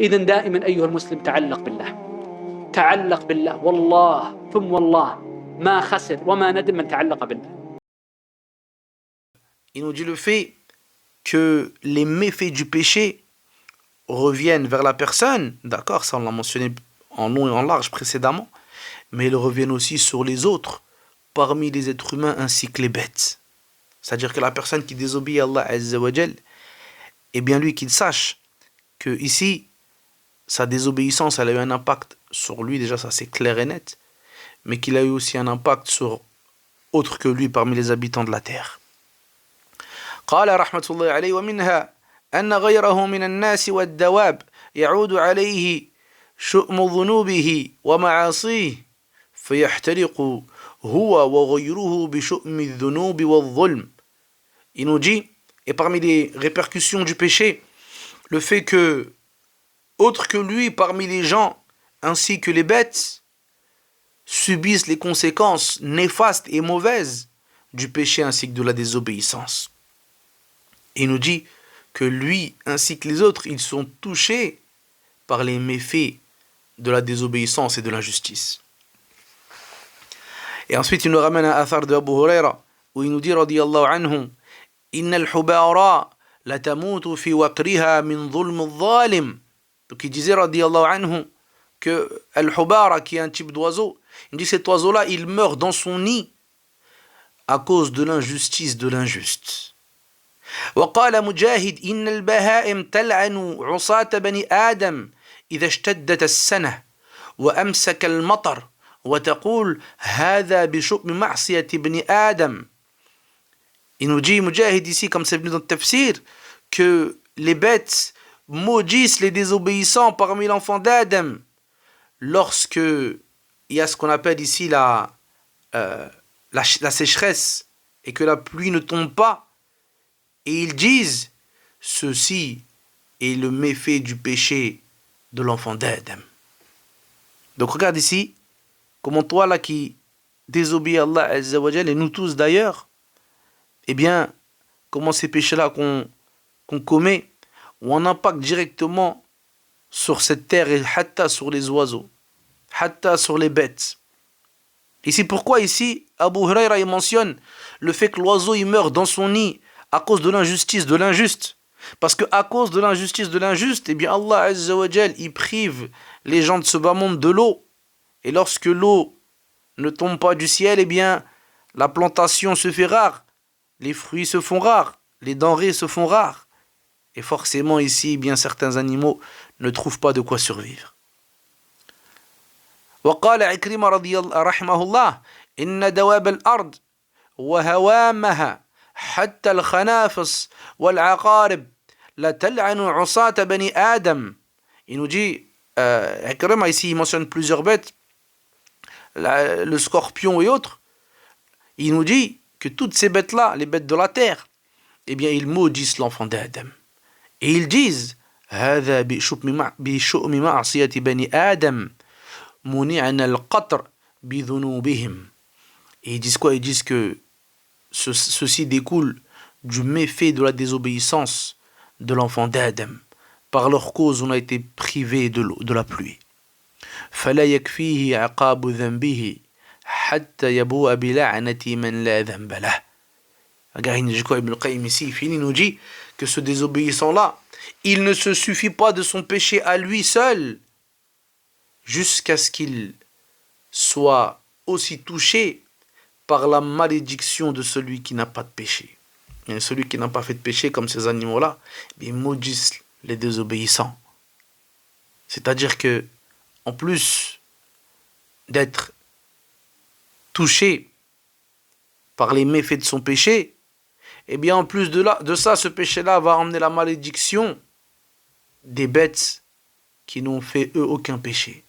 إذا دائما أيها المسلم تعلق بالله، تعلق بالله، والله ثم والله ما خسر وما ندم من تعلق بالله. Il nous dit le fait que les méfaits du péché reviennent vers la personne, d'accord, ça on l'a mentionné en long et en large précédemment, mais ils reviennent aussi sur les autres, parmi les êtres humains ainsi que les bêtes. C'est-à-dire que la personne qui désobéit à Allah Azza wa Jal, eh bien lui qu'il sache que ici, sa désobéissance, elle a eu un impact sur lui, déjà ça c'est clair et net, mais qu'il a eu aussi un impact sur autres que lui parmi les habitants de la terre. قال رحمة الله عليه ومنها أن غيره من الناس والدواب يعود عليه شؤم ذنوبه ومعاصيه فيحترق هو وغيره بشؤم الذنوب والظلم. Il nous dit, et parmi les répercussions du péché, le fait que autres que lui parmi les gens ainsi que les bêtes subissent les conséquences néfastes et mauvaises du péché ainsi que de la désobéissance. Et il nous dit que lui ainsi que les autres, ils sont touchés par les méfaits de la désobéissance et de l'injustice. Et ensuite il nous ramène un athar de Abu Huraira où il nous dit radiyallahu anhu Inna al-hubara la tamutu fi waqriha min dhulm al-zalim. Donc il disait radiyallahu anhu que al-hubara, qui est un type d'oiseau, il dit cet oiseau-là il meurt dans son nid à cause de l'injustice de l'injuste. وقال مجاهد إن البهائم تلعن عصاة بني آدم إذا اشتدت السنة وأمسك المطر وتقول هذا بشؤم معصية ابن آدم. Il nous dit Mujahid ici, comme c'est venu dans le tafsir, que les bêtes maudissent les désobéissants parmi l'enfant d'Adam lorsque il y a ce qu'on appelle ici la sécheresse et que la pluie ne tombe pas. Et ils disent, ceci est le méfait du péché de l'enfant d'Adam. Donc regarde ici, comment toi là qui désobéis à Allah Azza wa Jal, et nous tous d'ailleurs, eh bien, comment ces péchés-là qu'on commet ont un impact directement sur cette terre et hatta sur les oiseaux, hatta sur les bêtes. Et c'est pourquoi ici, Abu Huraira il mentionne le fait que l'oiseau il meurt dans son nid à cause de l'injustice de l'injuste. Parce que à cause de l'injustice de l'injuste, eh bien Allah Azza wa Jal, il prive les gens de ce bas monde de l'eau. Et lorsque l'eau ne tombe pas du ciel, eh bien la plantation se fait rare, les fruits se font rares, les denrées se font rares. Et forcément ici, eh bien certains animaux ne trouvent pas de quoi survivre. وقال عكرمة رحمه الله إن دواب الأرض وهوامها حتى الخنافس والعقارب لا تلعن عصاة بني آدم. Il nous dit, Ikrima ici il mentionne plusieurs bêtes, le scorpion et autres. Il nous dit que toutes ces bêtes-là, les bêtes de la terre, eh bien ils maudissent l'enfant d'Adam. Et ils disent هذا بشؤم معصية بني آدم منعنا القطر بذنوبهم. Et ils disent quoi? Ils disent que ceci découle du méfait de la désobéissance de l'enfant d'Adam. Par leur cause, on a été privé de l'eau, de la pluie. فلا يكفيه عقاب ذنبه حتى يبوء بلعنة من لا ذنب له. Ibn Qayyim ici, il nous dit que ce désobéissant-là, il ne se suffit pas de son péché à lui seul, jusqu'à ce qu'il soit aussi touché par la malédiction de celui qui n'a pas de péché. Et celui qui n'a pas fait de péché comme ces animaux-là, ils maudissent les désobéissants. C'est-à-dire que, en plus d'être touché par les méfaits de son péché, eh bien en plus de ça, ce péché-là va emmener la malédiction des bêtes qui n'ont fait eux aucun péché.